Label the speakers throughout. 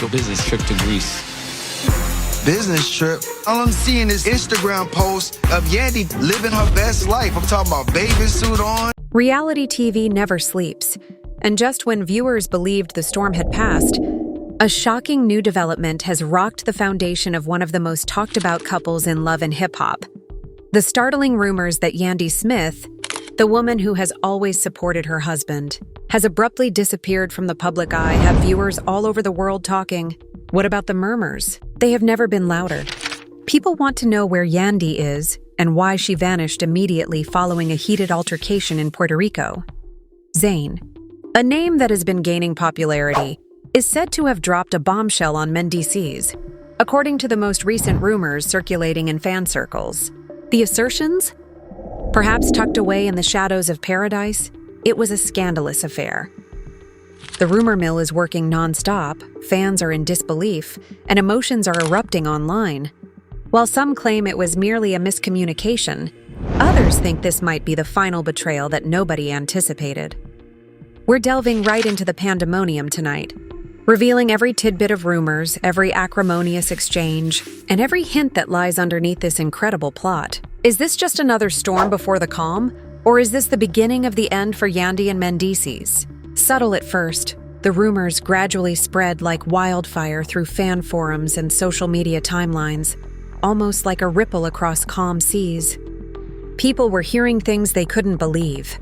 Speaker 1: Go business trip to Greece.
Speaker 2: Business trip? All I'm seeing is Instagram posts of Yandy living her best life. I'm talking about bathing suit on.
Speaker 3: Reality TV never sleeps, and just when viewers believed the storm had passed, a shocking new development has rocked the foundation of one of the most talked-about couples in love and hip-hop. The startling rumors that Yandy Smith, the woman who has always supported her husband, has abruptly disappeared from the public eye have viewers all over the world talking. What about the murmurs? They have never been louder. People want to know where Yandy is and why she vanished immediately following a heated altercation in Puerto Rico. Zane, a name that has been gaining popularity, is said to have dropped a bombshell on Mendeecees, according to the most recent rumors circulating in fan circles. The assertions? Perhaps tucked away in the shadows of paradise, it was a scandalous affair. The rumor mill is working non-stop, fans are in disbelief, and emotions are erupting online. While some claim it was merely a miscommunication, others think this might be the final betrayal that nobody anticipated. We're delving right into the pandemonium tonight, revealing every tidbit of rumors, every acrimonious exchange, and every hint that lies underneath this incredible plot. Is this just another storm before the calm, or is this the beginning of the end for Yandy and Mendeecees? Subtle at first, the rumors gradually spread like wildfire through fan forums and social media timelines, almost like a ripple across calm seas. People were hearing things they couldn't believe.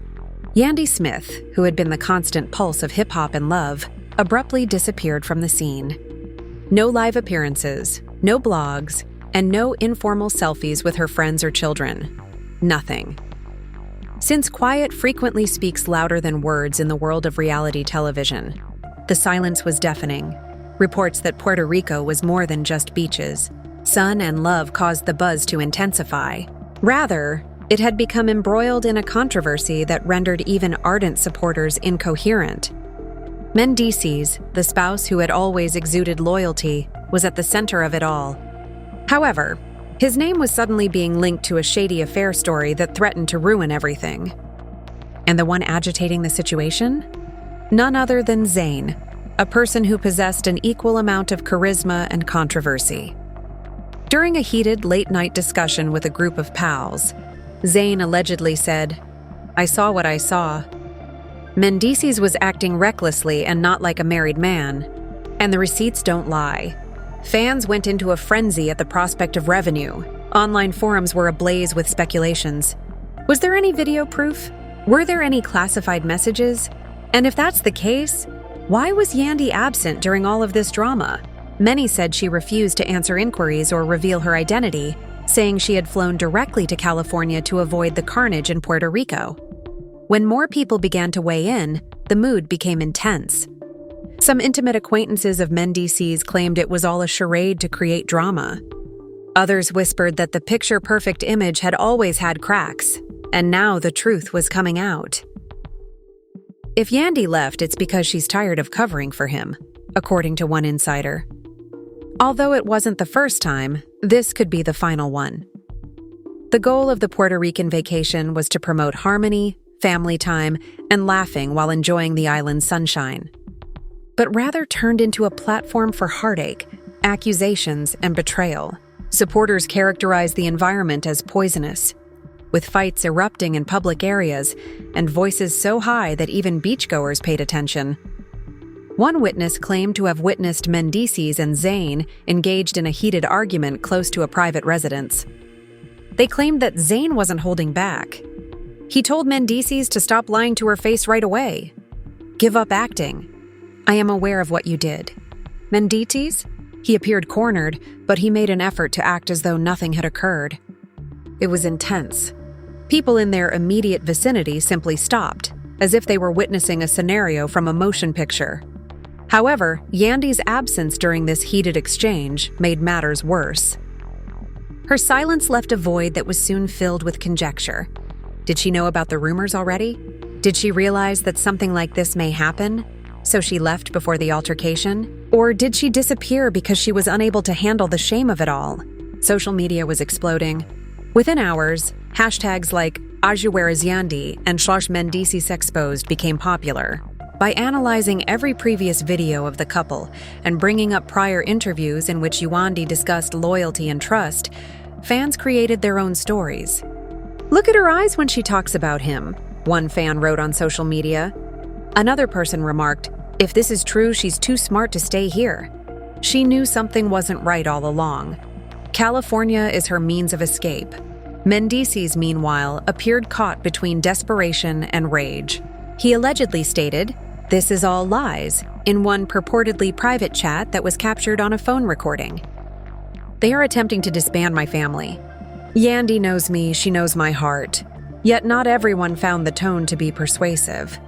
Speaker 3: Yandy Smith, who had been the constant pulse of hip-hop and love, abruptly disappeared from the scene. No live appearances, no blogs, and no informal selfies with her friends or children. Nothing. Since quiet frequently speaks louder than words in the world of reality television, the silence was deafening. Reports that Puerto Rico was more than just beaches. Sun and love caused the buzz to intensify. Rather, it had become embroiled in a controversy that rendered even ardent supporters incoherent. Mendeecees, the spouse who had always exuded loyalty, was at the center of it all. However, his name was suddenly being linked to a shady affair story that threatened to ruin everything. And the one agitating the situation? None other than Zane, a person who possessed an equal amount of charisma and controversy. During a heated late-night discussion with a group of pals, Zane allegedly said, "I saw what I saw." Mendeecees was acting recklessly and not like a married man, and the receipts don't lie. Fans went into a frenzy at the prospect of revenue. Online forums were ablaze with speculations. Was there any video proof? Were there any classified messages? And if that's the case, why was Yandy absent during all of this drama? Many said she refused to answer inquiries or reveal her identity, saying she had flown directly to California to avoid the carnage in Puerto Rico. When more people began to weigh in, the mood became intense. Some intimate acquaintances of Mendeecees claimed it was all a charade to create drama. Others whispered that the picture-perfect image had always had cracks, and now the truth was coming out. If Yandy left, it's because she's tired of covering for him, according to one insider. Although it wasn't the first time, this could be the final one. The goal of the Puerto Rican vacation was to promote harmony, family time, and laughing while enjoying the island's sunshine, but rather turned into a platform for heartache, accusations, and betrayal. Supporters characterized the environment as poisonous, with fights erupting in public areas and voices so high that even beachgoers paid attention. One witness claimed to have witnessed Mendeecees and Zane engaged in a heated argument close to a private residence. They claimed that Zane wasn't holding back. He told Mendeecees to stop lying to her face right away. "Give up acting. I am aware of what you did." Mendeecees? He appeared cornered, but he made an effort to act as though nothing had occurred. It was intense. People in their immediate vicinity simply stopped, as if they were witnessing a scenario from a motion picture. However, Yandy's absence during this heated exchange made matters worse. Her silence left a void that was soon filled with conjecture. Did she know about the rumors already? Did she realize that something like this may happen, so she left before the altercation? Or did she disappear because she was unable to handle the shame of it all? Social media was exploding. Within hours, hashtags like #AJuWhereIsYandy and /Mendeecees Exposed became popular. By analyzing every previous video of the couple and bringing up prior interviews in which Yandy discussed loyalty and trust, fans created their own stories. "Look at her eyes when she talks about him," one fan wrote on social media. Another person remarked, "If this is true, she's too smart to stay here. She knew something wasn't right all along. California is her means of escape." Mendeecees, meanwhile, appeared caught between desperation and rage. He allegedly stated, "This is all lies," in one purportedly private chat that was captured on a phone recording. "They are attempting to disband my family. Yandy knows me, she knows my heart." Yet not everyone found the tone to be persuasive.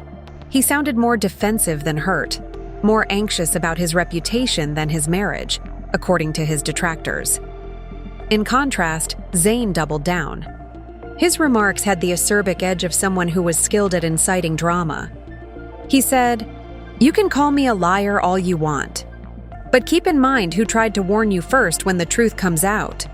Speaker 3: He sounded more defensive than hurt, more anxious about his reputation than his marriage, according to his detractors. In contrast, Zane doubled down. His remarks had the acerbic edge of someone who was skilled at inciting drama. He said, "You can call me a liar all you want, but keep in mind who tried to warn you first when the truth comes out."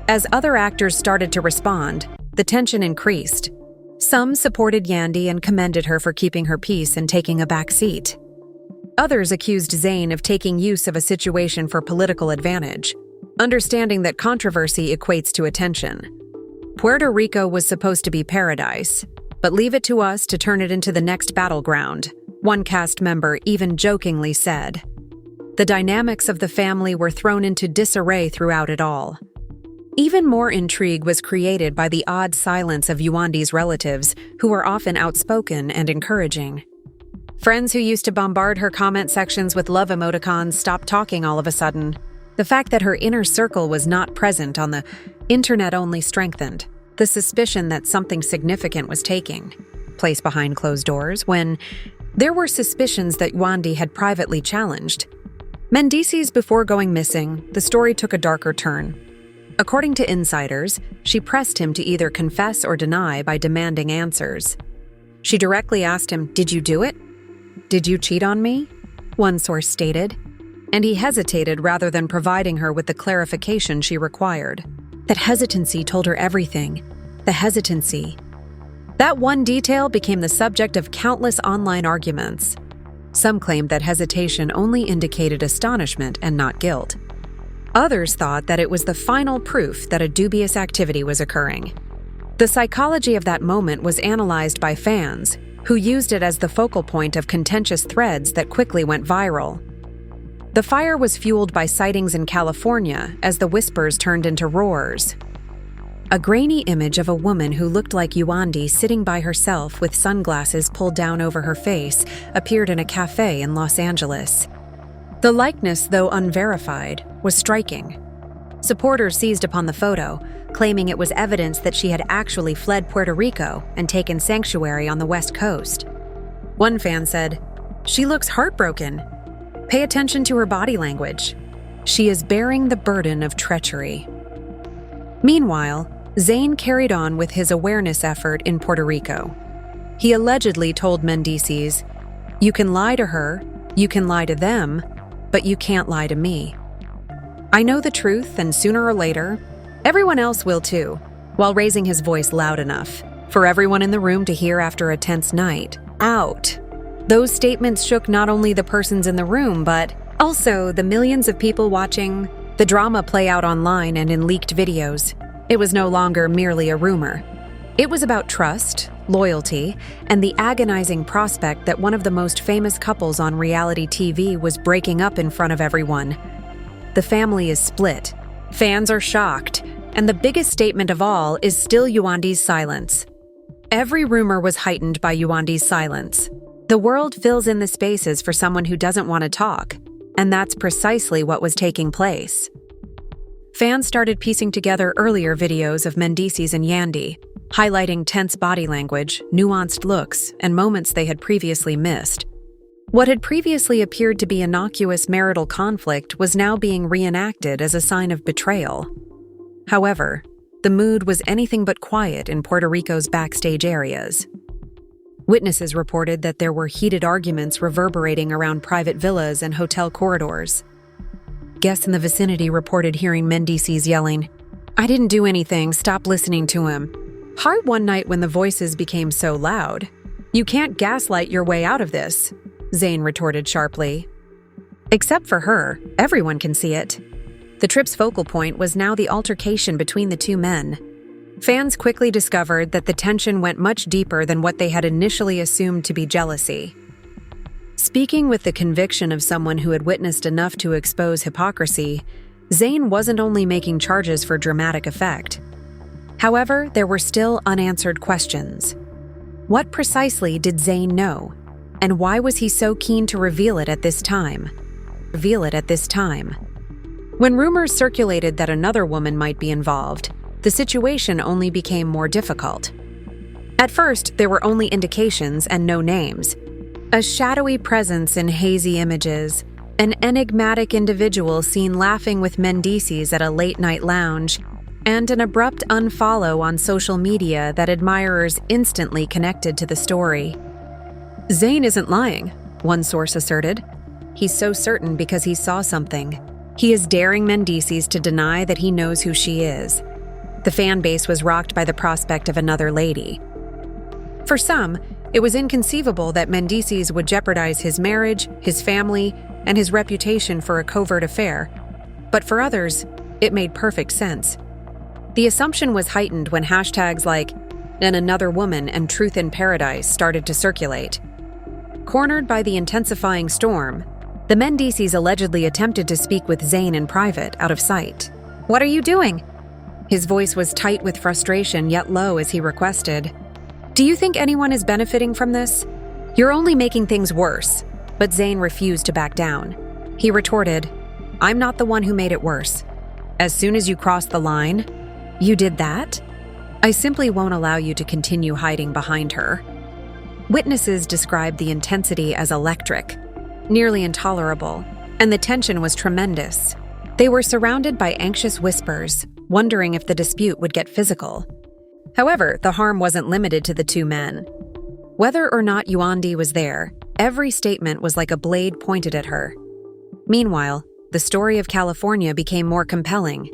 Speaker 3: As other actors started to respond, the tension increased. Some supported Yandy and commended her for keeping her peace and taking a back seat. Others accused Zane of taking use of a situation for political advantage, understanding that controversy equates to attention. Puerto Rico was supposed to be paradise, but leave it to us to turn it into the next battleground, one cast member even jokingly said. The dynamics of the family were thrown into disarray throughout it all. Even more intrigue was created by the odd silence of Yandy's relatives, who were often outspoken and encouraging. Friends who used to bombard her comment sections with love emoticons stopped talking all of a sudden. The fact that her inner circle was not present on the internet only strengthened the suspicion that something significant was taking place behind closed doors when there were suspicions that Yandy had privately challenged. Mendeecees before going missing, the story took a darker turn. According to insiders, she pressed him to either confess or deny by demanding answers. She directly asked him, "Did you do it? Did you cheat on me?" one source stated, and he hesitated rather than providing her with the clarification she required. That hesitancy told her everything. The hesitancy. That one detail became the subject of countless online arguments. Some claimed that hesitation only indicated astonishment and not guilt. Others thought that it was the final proof that a dubious activity was occurring. The psychology of that moment was analyzed by fans, who used it as the focal point of contentious threads that quickly went viral. The fire was fueled by sightings in California as the whispers turned into roars. A grainy image of a woman who looked like Yandy sitting by herself with sunglasses pulled down over her face appeared in a cafe in Los Angeles. The likeness, though unverified, was striking. Supporters seized upon the photo, claiming it was evidence that she had actually fled Puerto Rico and taken sanctuary on the West Coast. One fan said, "She looks heartbroken. Pay attention to her body language. She is bearing the burden of treachery." Meanwhile, Zane carried on with his awareness effort in Puerto Rico. He allegedly told Mendeecees, "You can lie to her, you can lie to them, but you can't lie to me. I know the truth, and sooner or later, everyone else will too," while raising his voice loud enough for everyone in the room to hear after a tense night. Out. Those statements shook not only the persons in the room, but also the millions of people watching the drama play out online and in leaked videos. It was no longer merely a rumor. It was about trust, loyalty, and the agonizing prospect that one of the most famous couples on reality TV was breaking up in front of everyone. The family is split, fans are shocked, and the biggest statement of all is still Yandy's silence. Every rumor was heightened by Yandy's silence. The world fills in the spaces for someone who doesn't want to talk, and that's precisely what was taking place. Fans started piecing together earlier videos of Mendeecees and Yandy, highlighting tense body language, nuanced looks, and moments they had previously missed. What had previously appeared to be innocuous marital conflict was now being reenacted as a sign of betrayal. However, the mood was anything but quiet in Puerto Rico's backstage areas. Witnesses reported that there were heated arguments reverberating around private villas and hotel corridors. Guests in the vicinity reported hearing Mendeecees yelling, "I didn't do anything, stop listening to him." Hard one night when the voices became so loud. "You can't gaslight your way out of this." Zane retorted sharply. Except for her, everyone can see it. The trip's focal point was now the altercation between the two men. Fans quickly discovered that the tension went much deeper than what they had initially assumed to be jealousy. Speaking with the conviction of someone who had witnessed enough to expose hypocrisy, Zane wasn't only making charges for dramatic effect. However, there were still unanswered questions. What precisely did Zane know? And why was he so keen to reveal it at this time? When rumors circulated that another woman might be involved, the situation only became more difficult. At first, there were only indications and no names. A shadowy presence in hazy images, an enigmatic individual seen laughing with Mendeecees at a late-night lounge, and an abrupt unfollow on social media that admirers instantly connected to the story. Zane isn't lying, one source asserted. He's so certain because he saw something. He is daring Mendeecees to deny that he knows who she is. The fan base was rocked by the prospect of another lady. For some, it was inconceivable that Mendeecees would jeopardize his marriage, his family, and his reputation for a covert affair. But for others, it made perfect sense. The assumption was heightened when hashtags like "and another woman" and "truth in paradise" started to circulate. Cornered by the intensifying storm, the Mendeecees allegedly attempted to speak with Zane in private, out of sight. "What are you doing?" His voice was tight with frustration, yet low as he requested, "Do you think anyone is benefiting from this? You're only making things worse." But Zane refused to back down. He retorted, "I'm not the one who made it worse. As soon as you crossed the line, you did that? I simply won't allow you to continue hiding behind her." Witnesses described the intensity as electric, nearly intolerable, and the tension was tremendous. They were surrounded by anxious whispers, wondering if the dispute would get physical. However, the harm wasn't limited to the two men. Whether or not Yandy was there, every statement was like a blade pointed at her. Meanwhile, the story of California became more compelling.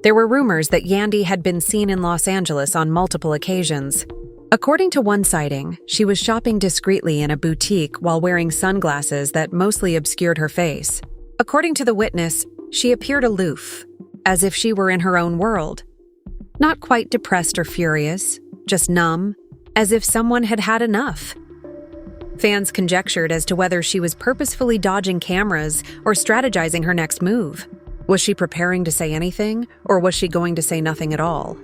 Speaker 3: There were rumors that Yandy had been seen in Los Angeles on multiple occasions. According to one sighting, she was shopping discreetly in a boutique while wearing sunglasses that mostly obscured her face. According to the witness, she appeared aloof, as if she were in her own world. Not quite depressed or furious, just numb, as if someone had had enough. Fans conjectured as to whether she was purposefully dodging cameras or strategizing her next move. Was she preparing to say anything, or was she going to say nothing at all?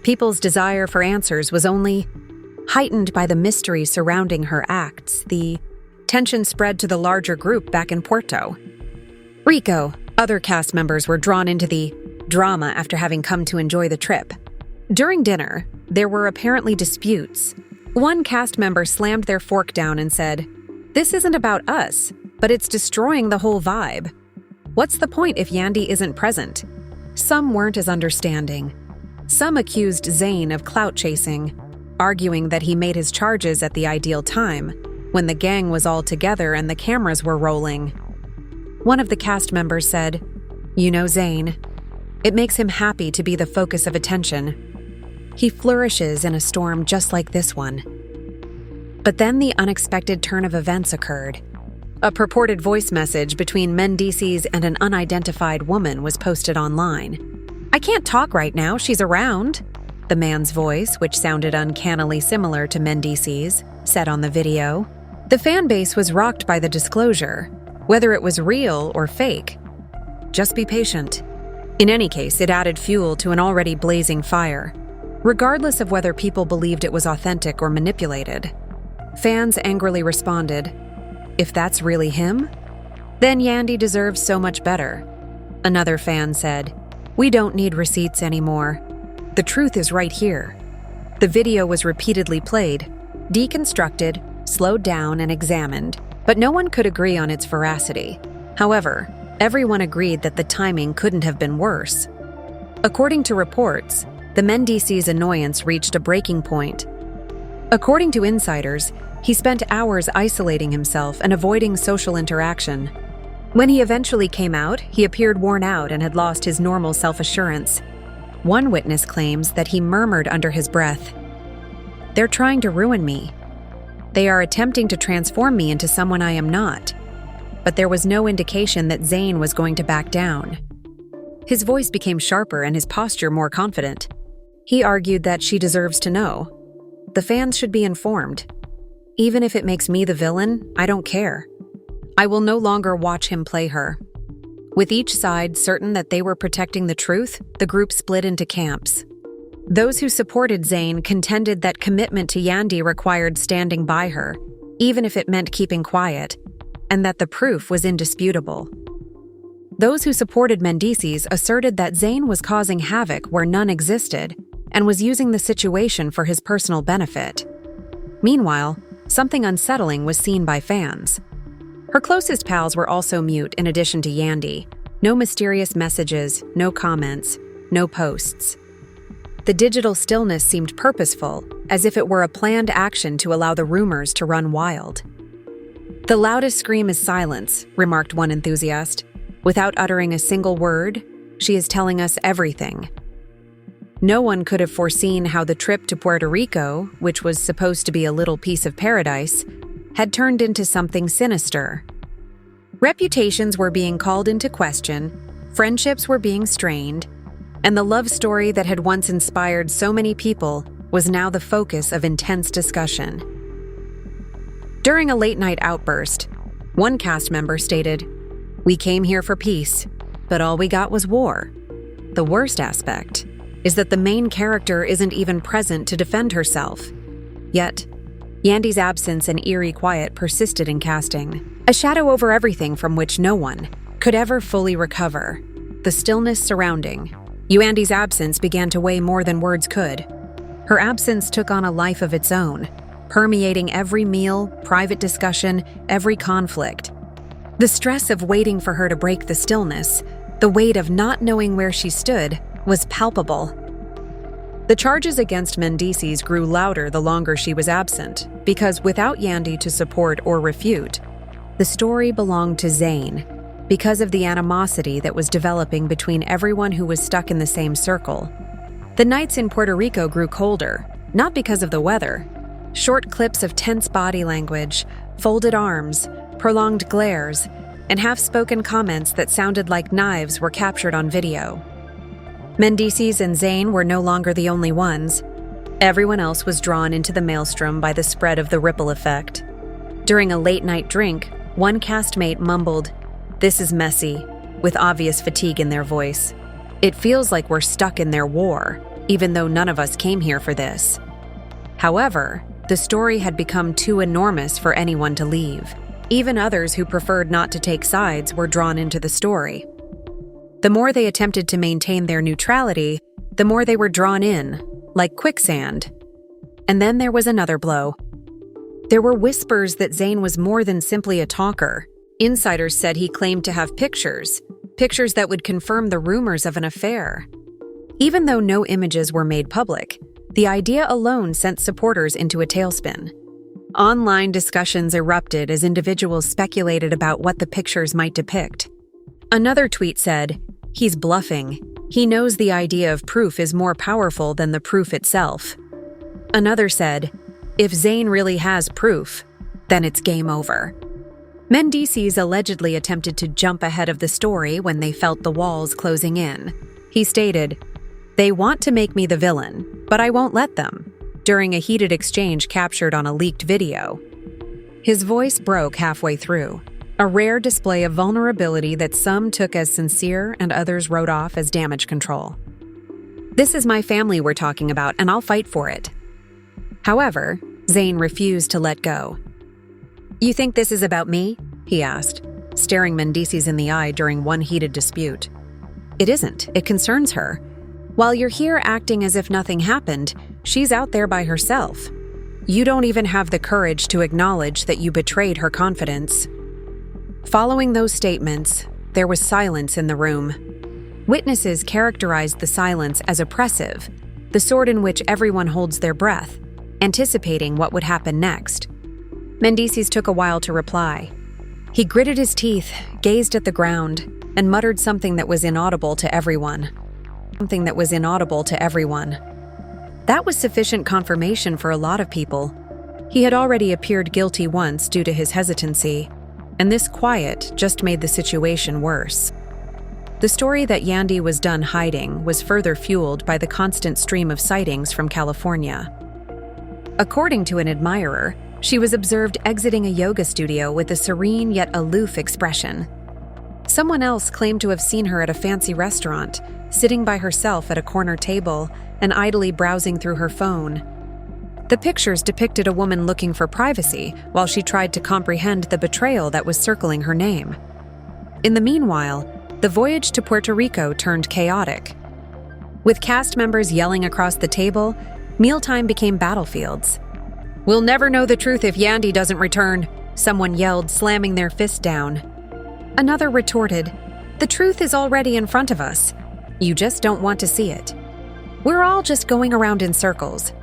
Speaker 3: People's desire for answers was only heightened by the mystery surrounding her acts. The tension spread to the larger group back in Puerto Rico. Other cast members were drawn into the drama after having come to enjoy the trip. During dinner, there were apparently disputes. One cast member slammed their fork down and said, "This isn't about us, but it's destroying the whole vibe. What's the point if Yandy isn't present?" Some weren't as understanding. Some accused Zane of clout chasing, arguing that he made his charges at the ideal time, when the gang was all together and the cameras were rolling. One of the cast members said, "You know Zane. It makes him happy to be the focus of attention. He flourishes in a storm just like this one." But then the unexpected turn of events occurred. A purported voice message between Mendeecees and an unidentified woman was posted online. "I can't talk right now, she's around," the man's voice, which sounded uncannily similar to Mendeecees, said on the video. The fan base was rocked by the disclosure, whether it was real or fake. Just be patient. In any case, it added fuel to an already blazing fire, regardless of whether people believed it was authentic or manipulated. Fans angrily responded, "If that's really him, then Yandy deserves so much better." Another fan said, "We don't need receipts anymore. The truth is right here." The video was repeatedly played, deconstructed, slowed down, and examined, but no one could agree on its veracity. However, everyone agreed that the timing couldn't have been worse. According to reports, the Mendeecees' annoyance reached a breaking point. According to insiders, he spent hours isolating himself and avoiding social interaction. When he eventually came out, he appeared worn out and had lost his normal self-assurance. One witness claims that he murmured under his breath, "They're trying to ruin me." They are attempting to transform me into someone I am not. But there was no indication that Zane was going to back down. His voice became sharper and his posture more confident. He argued that she deserves to know. The fans should be informed. Even if it makes me the villain, I don't care. I will no longer watch him play her. With each side certain that they were protecting the truth, the group split into camps. Those who supported Zane contended that commitment to Yandy required standing by her, even if it meant keeping quiet, and that the proof was indisputable. Those who supported Mendeecees asserted that Zane was causing havoc where none existed and was using the situation for his personal benefit. Meanwhile, something unsettling was seen by fans. Her closest pals were also mute in addition to Yandy. No mysterious messages, no comments, no posts. The digital stillness seemed purposeful, as if it were a planned action to allow the rumors to run wild. "The loudest scream is silence," remarked one enthusiast. "Without uttering a single word, she is telling us everything." No one could have foreseen how the trip to Puerto Rico, which was supposed to be a little piece of paradise, had turned into something sinister. Reputations were being called into question, friendships were being strained, and the love story that had once inspired so many people was now the focus of intense discussion. During a late-night outburst, one cast member stated, "We came here for peace, but all we got was war." The worst aspect is that the main character isn't even present to defend herself. Yet, Yandy's absence and eerie quiet persisted in casting, a shadow over everything from which no one could ever fully recover. The stillness surrounding Yandy's absence began to weigh more than words could. Her absence took on a life of its own, permeating every meal, private discussion, every conflict. The stress of waiting for her to break the stillness, the weight of not knowing where she stood, was palpable. The charges against Mendeecees grew louder the longer she was absent, because without Yandy to support or refute, the story belonged to Zane, because of the animosity that was developing between everyone who was stuck in the same circle. The nights in Puerto Rico grew colder, not because of the weather. Short clips of tense body language, folded arms, prolonged glares, and half-spoken comments that sounded like knives were captured on video. Mendeecees and Zane were no longer the only ones. Everyone else was drawn into the maelstrom by the spread of the ripple effect. During a late-night drink, one castmate mumbled, "This is messy," with obvious fatigue in their voice. "It feels like we're stuck in their war, even though none of us came here for this." However, the story had become too enormous for anyone to leave. Even others who preferred not to take sides were drawn into the story. The more they attempted to maintain their neutrality, the more they were drawn in, like quicksand. And then there was another blow. There were whispers that Zane was more than simply a talker. Insiders said he claimed to have pictures that would confirm the rumors of an affair. Even though no images were made public, the idea alone sent supporters into a tailspin. Online discussions erupted as individuals speculated about what the pictures might depict. Another tweet said, "He's bluffing. He knows the idea of proof is more powerful than the proof itself." Another said, "If Zane really has proof, then it's game over." Mendeecees allegedly attempted to jump ahead of the story when they felt the walls closing in. He stated, "They want to make me the villain, but I won't let them," during a heated exchange captured on a leaked video. His voice broke halfway through, a rare display of vulnerability that some took as sincere and others wrote off as damage control. "This is my family we're talking about, and I'll fight for it." However, Zane refused to let go. "You think this is about me?" he asked, staring Mendeecees in the eye during one heated dispute. "It isn't. It concerns her. While you're here acting as if nothing happened, she's out there by herself. You don't even have the courage to acknowledge that you betrayed her confidence." Following those statements, there was silence in the room. Witnesses characterized the silence as oppressive, the sort in which everyone holds their breath, anticipating what would happen next. Mendeecees took a while to reply. He gritted his teeth, gazed at the ground, and muttered something that was inaudible to everyone. That was sufficient confirmation for a lot of people. He had already appeared guilty once due to his hesitancy, and this quiet just made the situation worse. The story that Yandy was done hiding was further fueled by the constant stream of sightings from California. According to an admirer, she was observed exiting a yoga studio with a serene yet aloof expression. Someone else claimed to have seen her at a fancy restaurant, sitting by herself at a corner table and idly browsing through her phone. The pictures depicted a woman looking for privacy while she tried to comprehend the betrayal that was circling her name. In the meanwhile, the voyage to Puerto Rico turned chaotic. With cast members yelling across the table, mealtime became battlefields. "We'll never know the truth if Yandy doesn't return," someone yelled, slamming their fist down. Another retorted, "The truth is already in front of us. You just don't want to see it. We're all just going around in circles."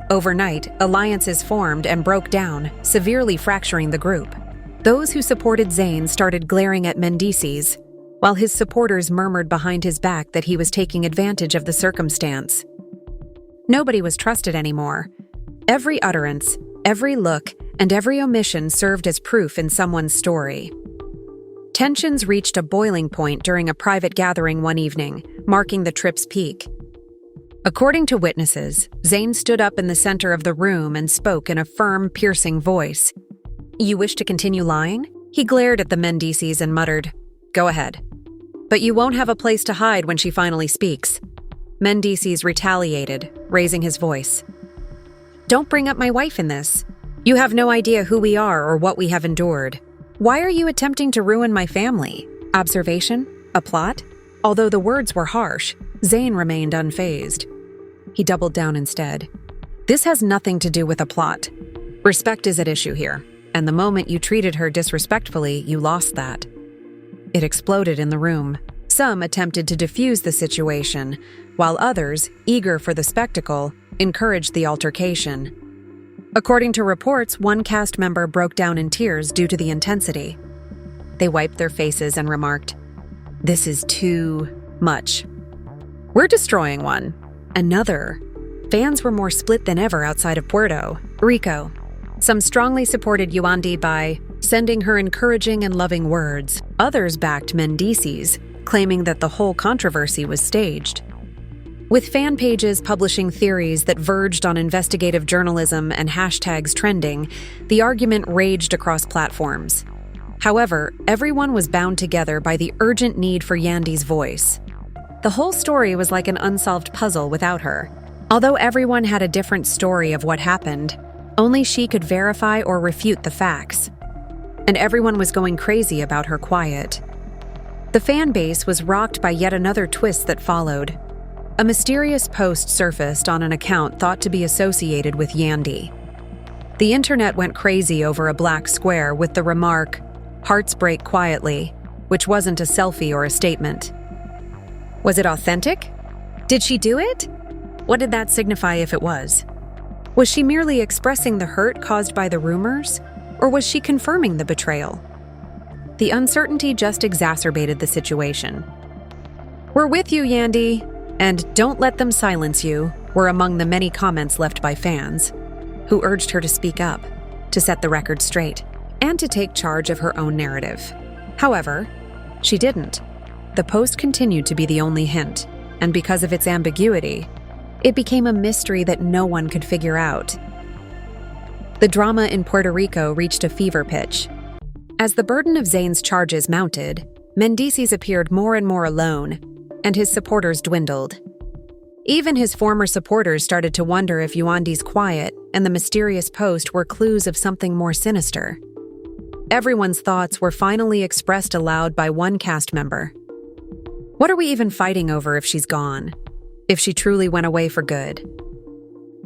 Speaker 3: Overnight, alliances formed and broke down, severely fracturing the group. Those who supported Zane started glaring at Mendeecees, while his supporters murmured behind his back that he was taking advantage of the circumstance. Nobody was trusted anymore. Every utterance, every look, and every omission served as proof in someone's story. Tensions reached a boiling point during a private gathering one evening, marking the trip's peak. According to witnesses, Zane stood up in the center of the room and spoke in a firm, piercing voice. "You wish to continue lying?" He glared at the Mendeecees and muttered, "Go ahead. But you won't have a place to hide when she finally speaks." Mendeecees retaliated, raising his voice. "Don't bring up my wife in this. You have no idea who we are or what we have endured. Why are you attempting to ruin my family? Observation? A plot?" Although the words were harsh, Zane remained unfazed. He doubled down instead. "This has nothing to do with a plot. Respect is at issue here, and the moment you treated her disrespectfully, you lost that." It exploded in the room. Some attempted to defuse the situation, while others, eager for the spectacle, encouraged the altercation. According to reports, one cast member broke down in tears due to the intensity. They wiped their faces and remarked, "This is too much. We're destroying one." Another. Fans were more split than ever outside of Puerto Rico. Some strongly supported Yandy by sending her encouraging and loving words. Others backed Mendeecees, claiming that the whole controversy was staged. With fan pages publishing theories that verged on investigative journalism and hashtags trending, the argument raged across platforms. However, everyone was bound together by the urgent need for Yandy's voice. The whole story was like an unsolved puzzle without her. Although everyone had a different story of what happened, only she could verify or refute the facts. And everyone was going crazy about her quiet. The fan base was rocked by yet another twist that followed. A mysterious post surfaced on an account thought to be associated with Yandy. The internet went crazy over a black square with the remark, "Hearts break quietly," which wasn't a selfie or a statement. Was it authentic? Did she do it? What did that signify if it was? Was she merely expressing the hurt caused by the rumors, or was she confirming the betrayal? The uncertainty just exacerbated the situation. "We're with you, Yandy, and don't let them silence you," were among the many comments left by fans, who urged her to speak up, to set the record straight, and to take charge of her own narrative. However, she didn't. The post continued to be the only hint, and because of its ambiguity, it became a mystery that no one could figure out. The drama in Puerto Rico reached a fever pitch. As the burden of Zane's charges mounted, Mendeecees appeared more and more alone, and his supporters dwindled. Even his former supporters started to wonder if Yandy's quiet and the mysterious post were clues of something more sinister. Everyone's thoughts were finally expressed aloud by one cast member. "What are we even fighting over if she's gone? If she truly went away for good?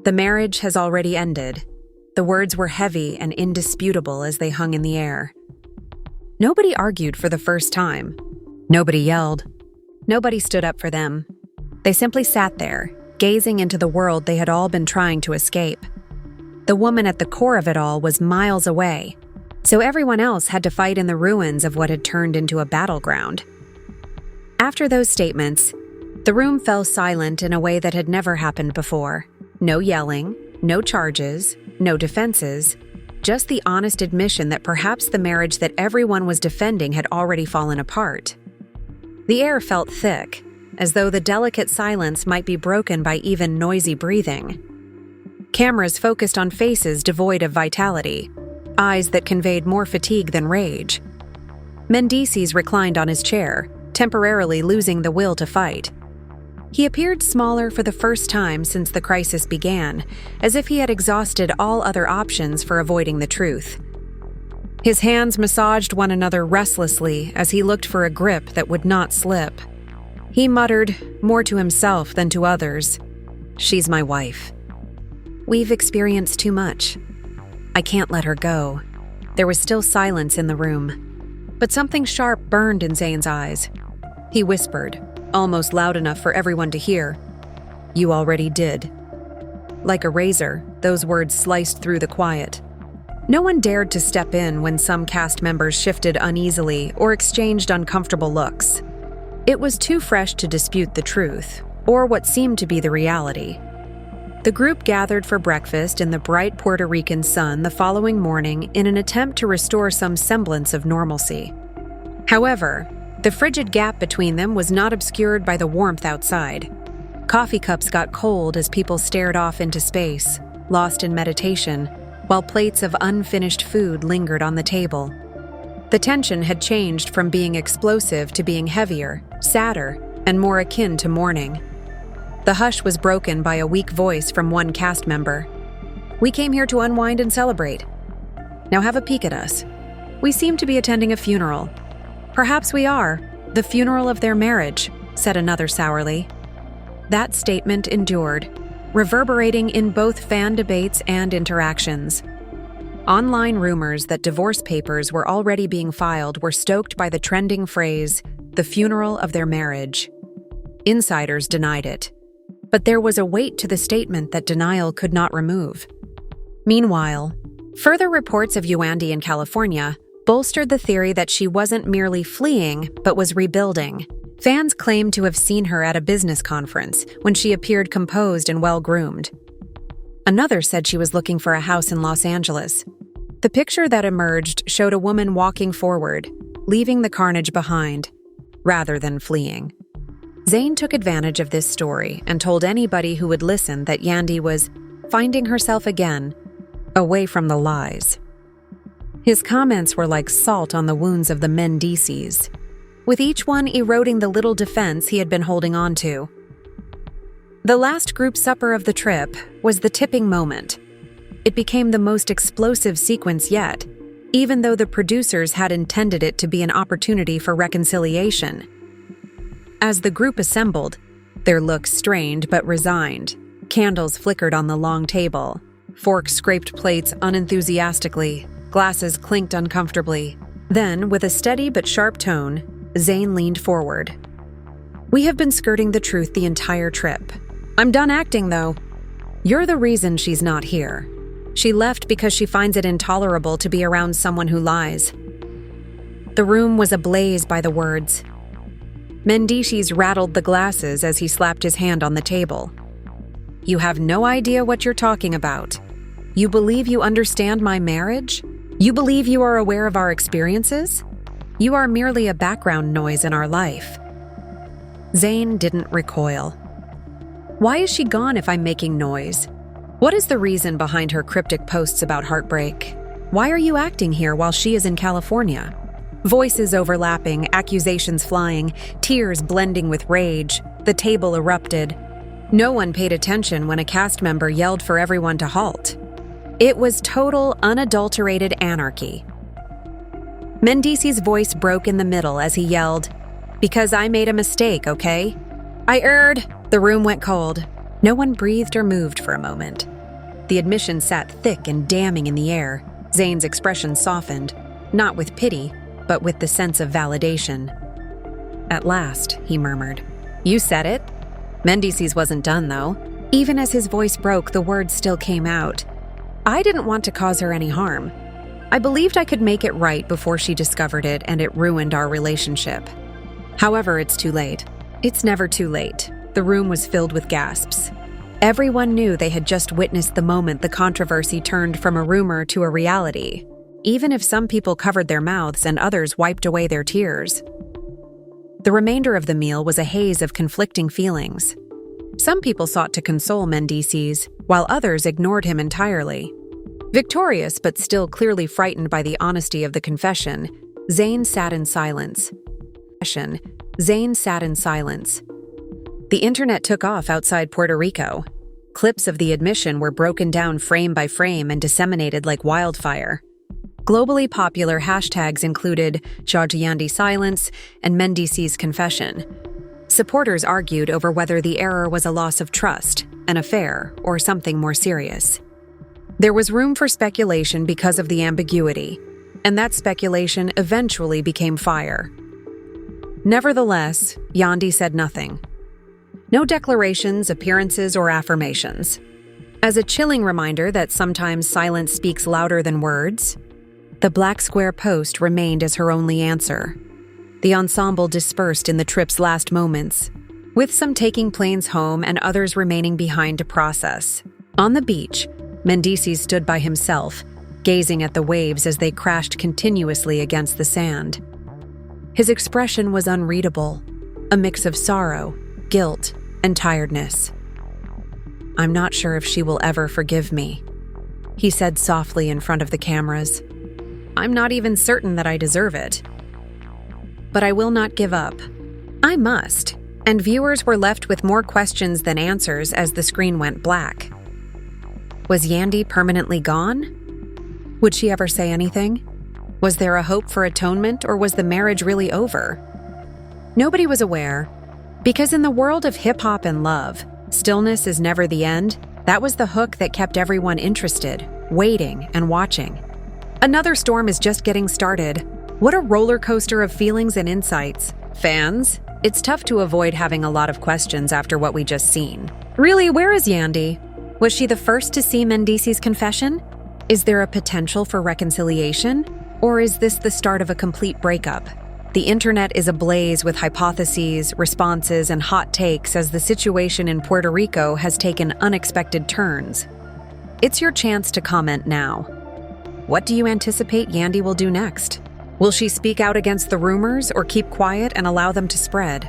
Speaker 3: The marriage has already ended." The words were heavy and indisputable as they hung in the air. Nobody argued for the first time. Nobody yelled. Nobody stood up for them. They simply sat there, gazing into the world they had all been trying to escape. The woman at the core of it all was miles away, so everyone else had to fight in the ruins of what had turned into a battleground. After those statements, the room fell silent in a way that had never happened before. No yelling, no charges, no defenses, just the honest admission that perhaps the marriage that everyone was defending had already fallen apart. The air felt thick, as though the delicate silence might be broken by even noisy breathing. Cameras focused on faces devoid of vitality, eyes that conveyed more fatigue than rage. Mendeecees reclined on his chair, temporarily losing the will to fight. He appeared smaller for the first time since the crisis began, as if he had exhausted all other options for avoiding the truth. His hands massaged one another restlessly as he looked for a grip that would not slip. He muttered, more to himself than to others, "She's my wife. We've experienced too much. I can't let her go." There was still silence in the room, but something sharp burned in Zane's eyes. He whispered, almost loud enough for everyone to hear, "You already did." Like a razor, those words sliced through the quiet. No one dared to step in when some cast members shifted uneasily or exchanged uncomfortable looks. It was too fresh to dispute the truth, or what seemed to be the reality. The group gathered for breakfast in the bright Puerto Rican sun the following morning in an attempt to restore some semblance of normalcy. However, the frigid gap between them was not obscured by the warmth outside. Coffee cups got cold as people stared off into space, lost in meditation, while plates of unfinished food lingered on the table. The tension had changed from being explosive to being heavier, sadder, and more akin to mourning. The hush was broken by a weak voice from one cast member. "We came here to unwind and celebrate. Now have a peek at us. We seem to be attending a funeral." "Perhaps we are. The funeral of their marriage," said another sourly. That statement endured, reverberating in both fan debates and interactions. Online rumors that divorce papers were already being filed were stoked by the trending phrase, "the funeral of their marriage." Insiders denied it, but there was a weight to the statement that denial could not remove. Meanwhile, further reports of Yandy in California bolstered the theory that she wasn't merely fleeing, but was rebuilding. Fans claimed to have seen her at a business conference when she appeared composed and well-groomed. Another said she was looking for a house in Los Angeles. The picture that emerged showed a woman walking forward, leaving the carnage behind, rather than fleeing. Zane took advantage of this story and told anybody who would listen that Yandy was finding herself again, away from the lies. His comments were like salt on the wounds of the Mendeecees, with each one eroding the little defense he had been holding on to. The last group supper of the trip was the tipping moment. It became the most explosive sequence yet, even though the producers had intended it to be an opportunity for reconciliation. As the group assembled, their looks strained but resigned, candles flickered on the long table, forks scraped plates unenthusiastically, glasses clinked uncomfortably. Then, with a steady but sharp tone, Zane leaned forward. "We have been skirting the truth the entire trip. I'm done acting, though. You're the reason she's not here. She left because she finds it intolerable to be around someone who lies." The room was ablaze by the words. Mendeecees rattled the glasses as he slapped his hand on the table. "You have no idea what you're talking about. You believe you understand my marriage? You believe you are aware of our experiences? You are merely a background noise in our life." Zane didn't recoil. "Why is she gone if I'm making noise? What is the reason behind her cryptic posts about heartbreak? Why are you acting here while she is in California?" Voices overlapping, accusations flying, tears blending with rage, the table erupted. No one paid attention when a cast member yelled for everyone to halt. It was total, unadulterated anarchy. Mendeecees' voice broke in the middle as he yelled, "Because I made a mistake, okay? I erred." The room went cold. No one breathed or moved for a moment. The admission sat thick and damning in the air. Zane's expression softened, not with pity, but with the sense of validation. "At last," he murmured. "You said it?" Mendeecees wasn't done, though. Even as his voice broke, the words still came out. "I didn't want to cause her any harm. I believed I could make it right before she discovered it, and it ruined our relationship. However, it's too late. It's never too late." The room was filled with gasps. Everyone knew they had just witnessed the moment the controversy turned from a rumor to a reality, even if some people covered their mouths and others wiped away their tears. The remainder of the meal was a haze of conflicting feelings. Some people sought to console Mendeecees, while others ignored him entirely. Victorious but still clearly frightened by the honesty of the confession, Zane sat in silence. Zane sat in silence. The internet took off outside Puerto Rico. Clips of the admission were broken down frame by frame and disseminated like wildfire. Globally popular hashtags included Yandy silence and Mendeecees confession. Supporters argued over whether the error was a loss of trust, an affair, or something more serious. There was room for speculation because of the ambiguity, and that speculation eventually became fire. Nevertheless, Yandy said nothing. No declarations, appearances, or affirmations. As a chilling reminder that sometimes silence speaks louder than words, the black square post remained as her only answer. The ensemble dispersed in the trip's last moments, with some taking planes home and others remaining behind to process. On the beach, Mendeecees stood by himself, gazing at the waves as they crashed continuously against the sand. His expression was unreadable, a mix of sorrow, guilt, and tiredness. "I'm not sure if she will ever forgive me," he said softly in front of the cameras. "I'm not even certain that I deserve it. But I will not give up. I must." And viewers were left with more questions than answers as the screen went black. Was Yandy permanently gone? Would she ever say anything? Was there a hope for atonement, or was the marriage really over? Nobody was aware. Because in the world of hip-hop and love, stillness is never the end. That was the hook that kept everyone interested, waiting and watching. Another storm is just getting started. What a roller coaster of feelings and insights. Fans, it's tough to avoid having a lot of questions after what we just seen. Really, where is Yandy? Was she the first to see Mendeecees' confession? Is there a potential for reconciliation? Or is this the start of a complete breakup? The internet is ablaze with hypotheses, responses, and hot takes as the situation in Puerto Rico has taken unexpected turns. It's your chance to comment now. What do you anticipate Yandy will do next? Will she speak out against the rumors or keep quiet and allow them to spread?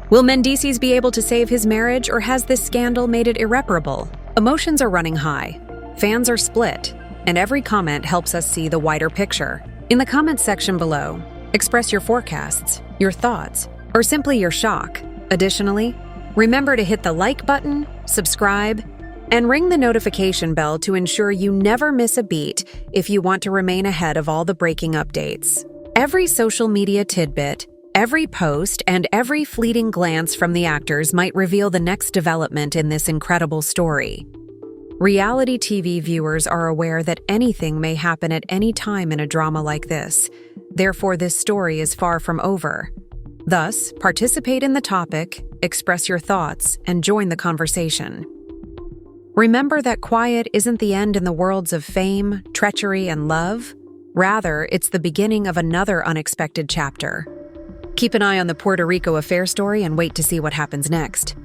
Speaker 3: Will Mendeecees be able to save his marriage, or has this scandal made it irreparable? Emotions are running high. Fans are split, and every comment helps us see the wider picture. In the comments section below, express your forecasts, your thoughts, or simply your shock. Additionally, remember to hit the like button, subscribe, and ring the notification bell to ensure you never miss a beat if you want to remain ahead of all the breaking updates. Every social media tidbit, every post, and every fleeting glance from the actors might reveal the next development in this incredible story. Reality TV viewers are aware that anything may happen at any time in a drama like this. Therefore, this story is far from over. Thus, participate in the topic, express your thoughts, and join the conversation. Remember that quiet isn't the end in the worlds of fame, treachery, and love. Rather, it's the beginning of another unexpected chapter. Keep an eye on the Puerto Rico affair story and wait to see what happens next.